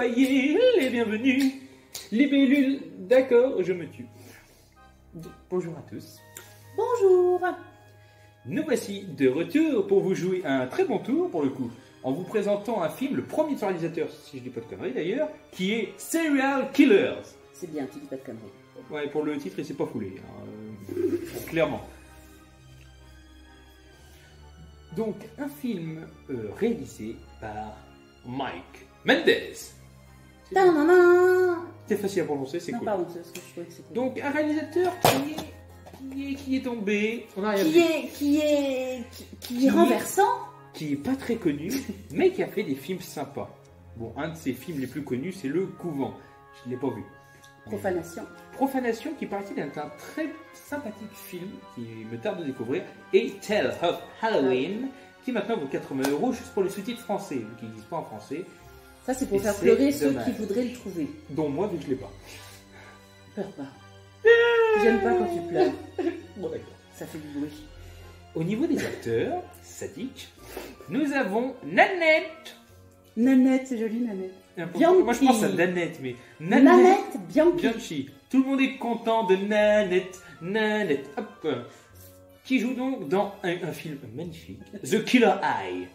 Soyez les bienvenus. Libellule, d'accord, je me tue. Bonjour à tous. Bonjour. Nous voici de retour pour vous jouer un très bon tour pour le coup, en vous présentant un film, le premier de son réalisateur, si je dis pas de conneries d'ailleurs, qui est Serial Killers. C'est bien, tu dis pas de conneries. Ouais, pour le titre, il s'est pas foulé, hein, clairement. Donc, un film réalisé par Mike Mendes. C'est facile à prononcer, c'est non, cool. Pardon, c'est parce que je trouvais que c'était... Donc, un réalisateur qui est tombé, on a rien qui est renversant. qui est pas très connu, mais qui a fait des films sympas. Bon, un de ses films les plus connus, c'est Le Couvent. Je ne l'ai pas vu. Profanation. Profanation, qui paraît-il est un très sympathique film qui me tarde de découvrir, et Tale of Halloween, qui maintenant vaut 80 € juste pour les sous-titres français, vu qu'ils n'existent pas en français, Ça, c'est pour Et faire c'est pleurer ceux dommage. qui voudraient le trouver. dont moi, vu que je l'ai pas. Pleure pas. J'aime pas quand tu pleures. Bon, d'accord. Ça fait du bruit. Au niveau des acteurs, sadiques, nous avons Nanette. Nanette, c'est joli, Nanette. Moi, je pense à Nanette, mais Nanette Bianchi. Bianchi. Tout le monde est content de Nanette. Nanette, hop. Qui joue donc dans un film magnifique, The Killer Eye.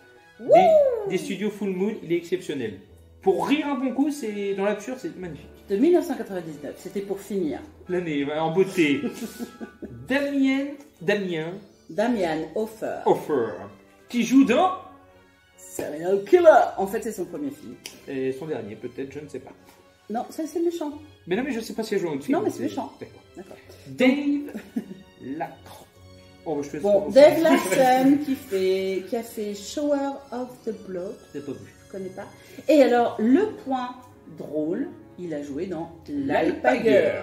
Des studios Full Moon, il est exceptionnel. Pour rire un bon coup, c'est dans l'absurde, c'est magnifique. De 1999, c'était pour finir. L'année, en beauté. Damien Damian Hofer. Offer, qui joue dans Serial Killer. En fait, c'est son premier film. et son dernier, peut-être, je ne sais pas. Non, ça, c'est méchant. Mais non, mais je sais pas si elle joue dans le film. Non, mais c'est méchant. D'accord. D'accord. Dave Lacroix. Oh, bah, je fais Bon, ça. Dave Larson qui a fait Shower of the Blood, C'est pas vu. je connais pas. Et alors, le point drôle, il a joué dans L'Alpaguer.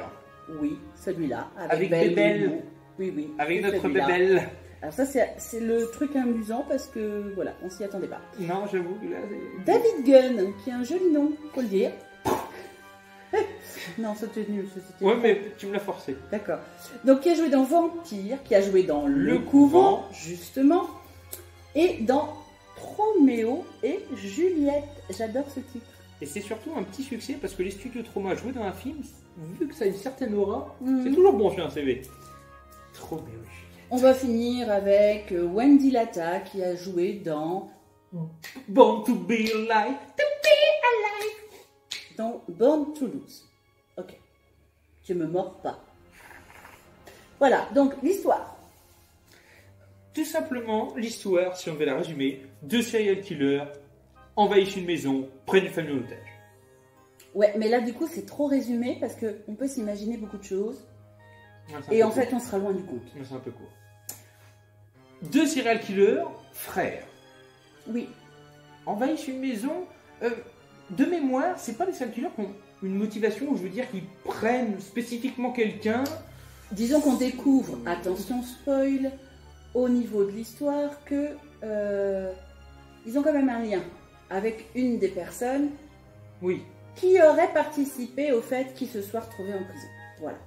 Oui, celui-là, avec Bébel. Mimou. Oui, oui. Avec c'est notre celui-là. bébelle. Alors ça, c'est le truc amusant parce que, voilà, on s'y attendait pas. Non, j'avoue, là, c'est... David Gunn, qui a un joli nom, faut le dire. Non, c'était nul. C'était Ouais, mais tu me l'as forcé. D'accord. Donc, qui a joué dans Vampire, qui a joué dans Le Le Couvent, Couvent. justement, et dans Roméo et Juliette. J'adore ce titre. Et c'est surtout un petit succès parce que les studios Trauma jouer dans un film, vu que ça a une certaine aura, Mhm. c'est toujours bon sur un CV. Trop bien. On va finir avec Wendy Latta, qui a joué dans Born to be alive. Born to Lose. Ok. Tu me mords pas. Voilà, donc l'histoire. Tout simplement, l'histoire, si on devait la résumer, deux serial killers envahissent une maison, prennent une famille en otage. Ouais, mais là, du coup, c'est trop résumé parce qu'on peut s'imaginer beaucoup de choses. Ouais, c'est un Et peu en court. fait, on sera loin du compte. Ouais, c'est un peu court. Deux serial killers, frères, Oui. envahissent une maison. De mémoire, c'est pas des serial killers qui ont une motivation, je veux dire, qu'ils prennent spécifiquement quelqu'un. Disons qu'on découvre, attention spoil, au niveau de l'histoire, que ils ont quand même un lien avec une des personnes Oui, qui aurait participé au fait qu'il se soit retrouvé en prison. Voilà.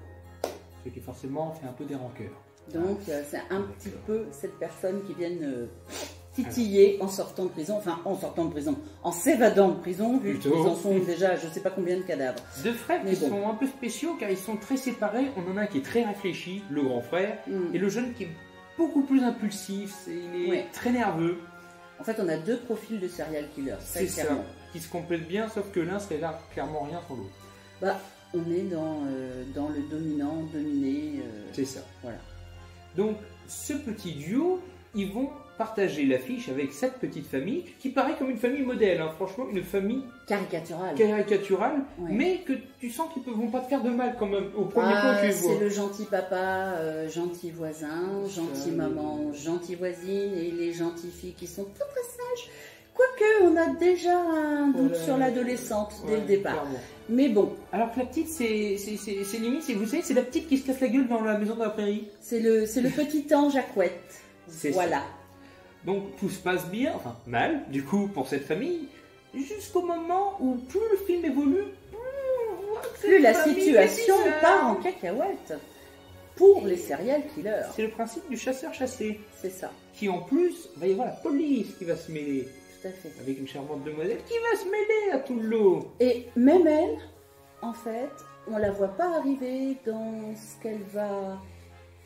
ce qui forcément fait un peu des rancœurs. Donc c'est un petit peu cette personne qui vient titiller en sortant de prison, enfin en sortant de prison, en s'évadant de prison, vu qu'ils Plutôt. en sont déjà je sais pas combien de cadavres. Deux frères Mais qui bon. sont un peu spéciaux car ils sont très séparés. On en a un qui est très réfléchi, le grand frère, Mm. et le jeune qui est beaucoup plus impulsif, il est Ouais. très nerveux. En fait on a deux profils de serial killer, C'est ça, clairement. qui se complètent bien, sauf que l'un serait là clairement rien sans l'autre. Bah on est dans le dominant, dominé, C'est ça. voilà. Donc, ce petit duo, ils vont partager l'affiche avec cette petite famille, qui paraît comme une famille modèle, hein. Franchement, une famille Caricatural. caricaturale, Ouais. mais que tu sens qu'ils ne vont pas te faire de mal quand même, au premier plan que tu les vois. C'est le gentil papa, gentil voisin, gentille maman, gentille voisine et les gentilles filles qui sont très très sages. Quoique, on a déjà un doute Voilà. sur l'adolescente dès le Ouais, départ. clairement. Mais bon, Alors que la petite, c'est limite, vous savez, c'est la petite qui se casse la gueule dans la maison de la prairie. c'est le petit ange à couette. C'est Voilà. ça. Donc tout se passe bien, enfin mal, du coup, pour cette famille, jusqu'au moment où plus le film évolue, plus on voit que Plus cette la famille situation est bizarre. part en cacahuète. Pour les serial killers. C'est le principe du chasseur-chassé, C'est ça. qui en plus, va y avoir la police qui va se mêler. tout à fait. avec une charmante demoiselle qui va se mêler à tout le lot. Et même elle, en fait, on la voit pas arriver dans ce qu'elle va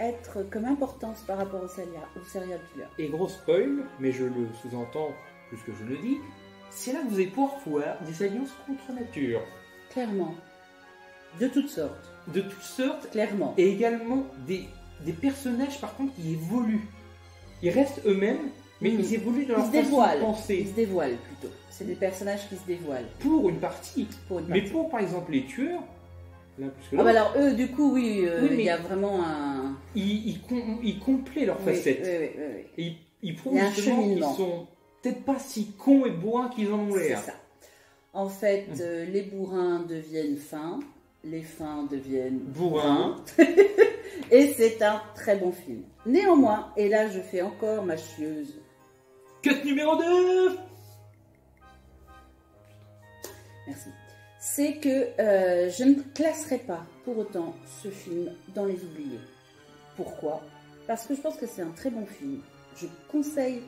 être comme importance par rapport au serial killer. Et gros spoil, mais je le sous-entends plus que je le dis, c'est là que vous allez pouvoir voir des alliances contre nature. Clairement. De toutes sortes. De toutes sortes, Clairement. et également des personnages par contre qui évoluent. Ils restent eux-mêmes, mais ils évoluent dans leur façon de penser. Ils se dévoilent plutôt. C'est des personnages qui se dévoilent. Pour une partie. Mais pour par exemple les tueurs, là plus que ah bah alors eux du coup oui, mais il y a vraiment un... Ils complètent leurs facettes. Oui. Et ils prouvent justement qu'ils sont peut-être pas si cons et bourrins qu'ils en ont l'air. C'est ça. En fait, les bourrins deviennent fins, les fins deviennent bourrins. Et c'est un très bon film. Néanmoins, et là je fais encore ma chieuse. Cut numéro 2. Merci. C'est que je ne classerai pas pour autant ce film dans les oubliés. Pourquoi? Parce que je pense que c'est un très bon film. Je conseille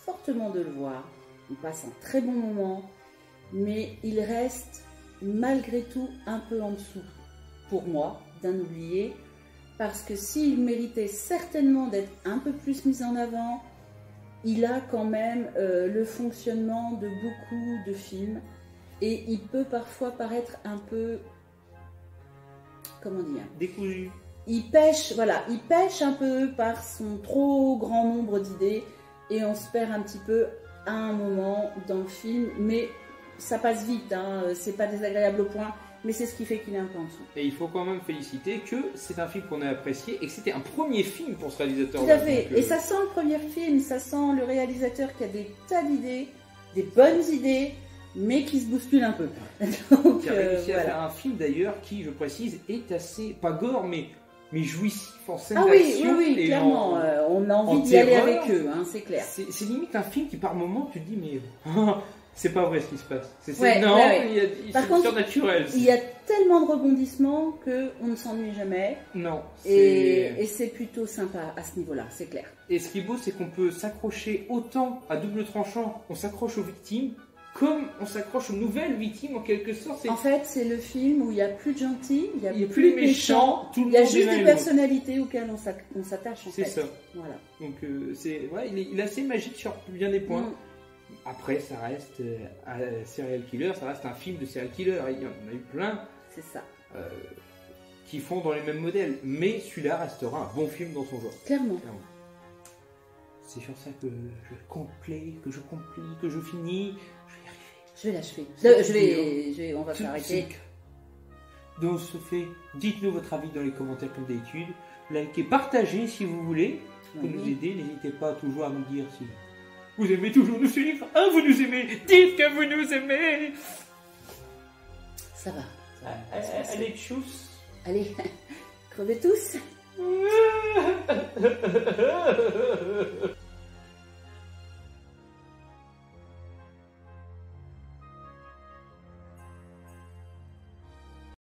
fortement de le voir. On passe un très bon moment, mais il reste malgré tout un peu en dessous, pour moi, d'un oublié. Parce que s'il méritait certainement d'être un peu plus mis en avant, il a quand même le fonctionnement de beaucoup de films. Et il peut parfois paraître un peu, comment dire, décousu. Il pêche un peu par son trop grand nombre d'idées et on se perd un petit peu à un moment dans le film, mais ça passe vite, hein, c'est pas désagréable au point, mais c'est ce qui fait qu'il est un peu en dessous. Et il faut quand même féliciter que c'est un film qu'on a apprécié et que c'était un premier film pour ce réalisateur. Tout à fait, et ça sent le premier film, ça sent le réalisateur qui a des tas d'idées, des bonnes idées, mais qui se bouscule un peu. Donc, qui a réussi à faire un film d'ailleurs qui, je précise, est assez, pas gore, mais jouissif en scène d'action. Oui, clairement, on a envie d'y aller avec eux, hein, c'est clair. C'est limite un film qui par moment tu te dis mais c'est pas vrai ce qui se passe. C'est surnaturel. Il y a tellement de rebondissements qu'on ne s'ennuie jamais. Non. Et c'est plutôt sympa à ce niveau-là, c'est clair. Et ce qui est beau, c'est qu'on peut s'accrocher autant à double tranchant, on s'accroche aux victimes, comme on s'accroche aux nouvelles victimes en quelque sorte. En fait, c'est le film où il n'y a plus de gentils, il n'y a plus de méchants, il y a juste des personnalités auxquelles on s'attache en fait. C'est ça. Voilà. Donc il est assez magique sur bien des points. Après, ça reste serial killer, ça reste un film de serial killer. Il y en a eu plein. C'est ça. Qui font dans les mêmes modèles, mais celui-là restera un bon film dans son genre. Clairement. C'est sur ça que je complète, que je finis. Je vais l'achever. On va s'arrêter. Donc, ce fait, dites-nous votre avis dans les commentaires comme d'habitude. Likez, partagez si vous voulez pour nous aider. N'hésitez pas toujours à nous dire si vous aimez toujours nous suivre. Ah, vous nous aimez. Dites que vous nous aimez. Ça va. Allez, tchuss. Allez, crevez tous.